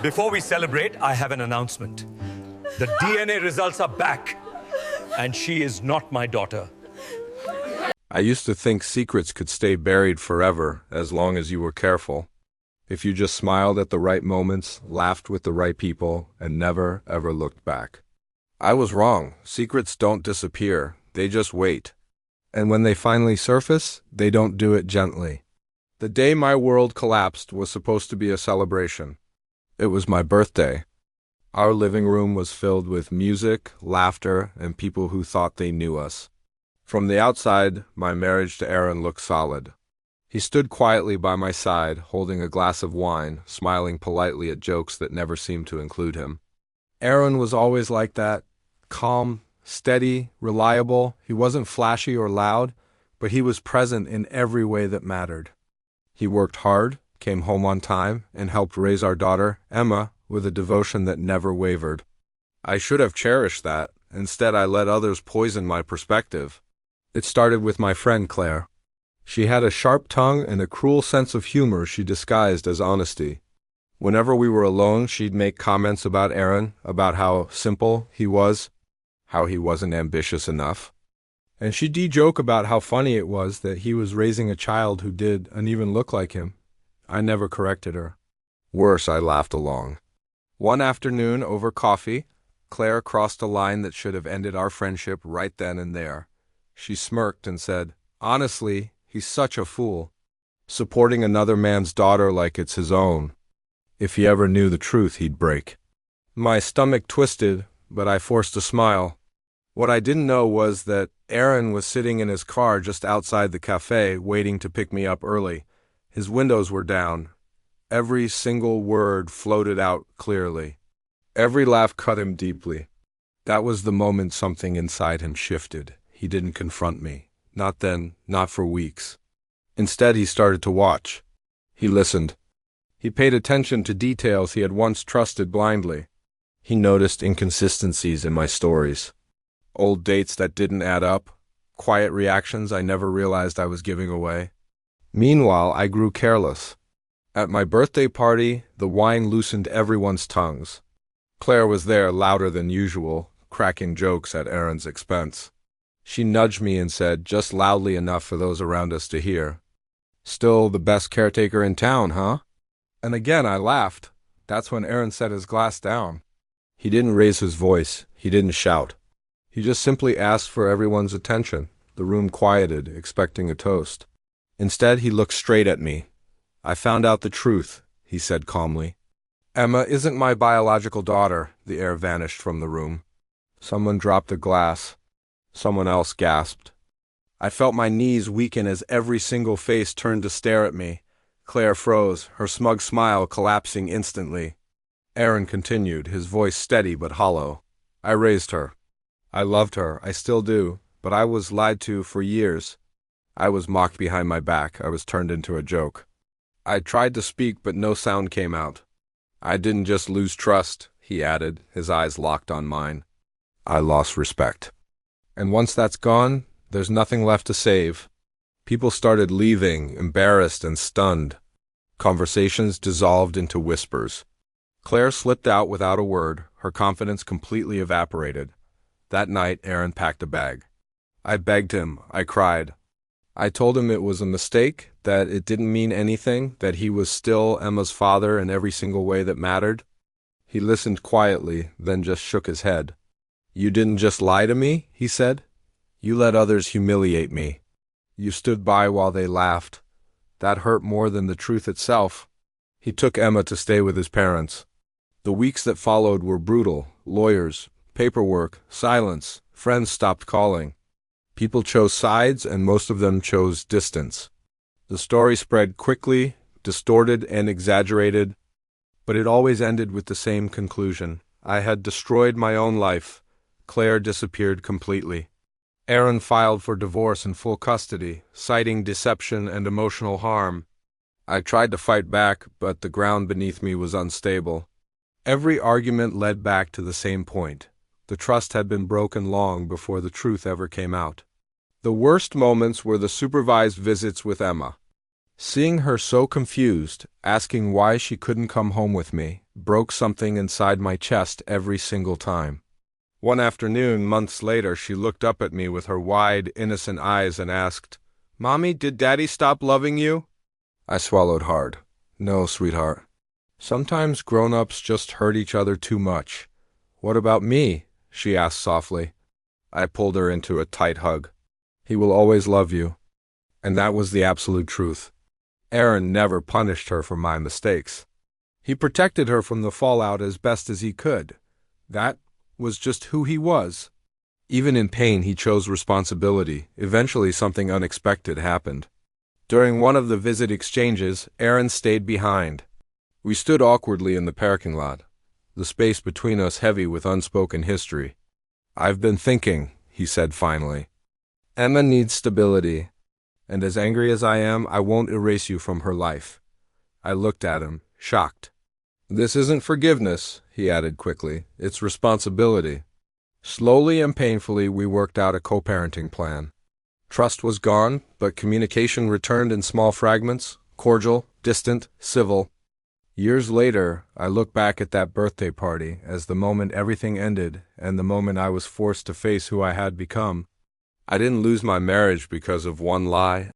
Before we celebrate, I have an announcement. The DNA results are back, and she is not my daughter. I used to think secrets could stay buried forever as long as you were careful. If you just smiled at the right moments, laughed with the right people, and never, ever looked back. I was wrong. Secrets don't disappear. They just wait. And when they finally surface, they don't do it gently. The day my world collapsed was supposed to be a celebration. It was my birthday. Our living room was filled with music, laughter, and people who thought they knew us. From the outside, my marriage to Aaron looked solid. He stood quietly by my side, holding a glass of wine, smiling politely at jokes that never seemed to include him. Aaron was always like that, calm, steady, reliable. He wasn't flashy or loud, but he was present in every way that mattered. He worked hard, came home on time, and helped raise our daughter, Emma, with a devotion that never wavered. I should have cherished that. Instead, I let others poison my perspective. It started with my friend Claire. She had a sharp tongue and a cruel sense of humor she disguised as honesty. Whenever we were alone, she'd make comments about Aaron, about how simple he was, how he wasn't ambitious enough. And she'd joke about how funny it was that he was raising a child who didn't even look like him. I never corrected her. Worse, I laughed along. One afternoon, over coffee, Claire crossed a line that should have ended our friendship right then and there. She smirked and said, "Honestly, he's such a fool. Supporting another man's daughter like it's his own. If he ever knew the truth, he'd break." My stomach twisted, but I forced a smile. What I didn't know was that Aaron was sitting in his car just outside the cafe, waiting to pick me up early. His windows were down. Every single word floated out clearly. Every laugh cut him deeply. That was the moment something inside him shifted. He didn't confront me. Not then, not for weeks. Instead, he started to watch. He listened. He paid attention to details he had once trusted blindly. He noticed inconsistencies in my stories. Old dates that didn't add up. Quiet reactions I never realized I was giving away. Meanwhile, I grew careless. At my birthday party, the wine loosened everyone's tongues. Claire was there louder than usual, cracking jokes at Aaron's expense. She nudged me and said, just loudly enough for those around us to hear, "Still the best caretaker in town, huh?" And again I laughed. That's when Aaron set his glass down. He didn't raise his voice. He didn't shout. He just simply asked for everyone's attention. The room quieted, expecting a toast. Instead, he looked straight at me. "I found out the truth," he said calmly. "Emma isn't my biological daughter." The air vanished from the room. Someone dropped a glass. Someone else gasped. I felt my knees weaken as every single face turned to stare at me. Claire froze, her smug smile collapsing instantly. Aaron continued, his voice steady but hollow. "I raised her. I loved her, I still do, but I was lied to for years. I was mocked behind my back. I was turned into a joke. I tried to speak, but no sound came out. I didn't just lose trust," he added, his eyes locked on mine. "I lost respect. And once that's gone, there's nothing left to save." People started leaving, embarrassed and stunned. Conversations dissolved into whispers. Claire slipped out without a word, her confidence completely evaporated. That night, Aaron packed a bag. I begged him, I cried. I told him it was a mistake, that it didn't mean anything, that he was still Emma's father in every single way that mattered. He listened quietly, then just shook his head. "You didn't just lie to me," he said. "You let others humiliate me. You stood by while they laughed. That hurt more than the truth itself." He took Emma to stay with his parents. The weeks that followed were brutal. Lawyers, paperwork, silence. Friends stopped calling. People chose sides, and most of them chose distance. The story spread quickly, distorted and exaggerated, but it always ended with the same conclusion. I had destroyed my own life. Claire disappeared completely. Aaron filed for divorce in full custody, citing deception and emotional harm. I tried to fight back, but the ground beneath me was unstable. Every argument led back to the same point. The trust had been broken long before the truth ever came out. The worst moments were the supervised visits with Emma. Seeing her so confused, asking why she couldn't come home with me, broke something inside my chest every single time. One afternoon, months later, she looked up at me with her wide, innocent eyes and asked, "Mommy, did Daddy stop loving you?" I swallowed hard. No, sweetheart. Sometimes grown-ups just hurt each other too much. What about me? She asked softly. I pulled her into a tight hug. He will always love you. And that was the absolute truth. Aaron never punished her for my mistakes. He protected her from the fallout as best as he could. That was just who he was. Even in pain, he chose responsibility. Eventually, something unexpected happened. During one of the visit exchanges, Aaron stayed behind. We stood awkwardly in the parking lot, the space between us heavy with unspoken history. "I've been thinking," he said finally. "Emma needs stability. And as angry as I am, I won't erase you from her life." I looked at him, shocked. "This isn't forgiveness," he added quickly. "It's responsibility." Slowly and painfully, we worked out a co-parenting plan. Trust was gone, but communication returned in small fragments, cordial, distant, civil. Years later, I look back at that birthday party as the moment everything ended and the moment I was forced to face who I had become. I didn't lose my marriage because of one lie.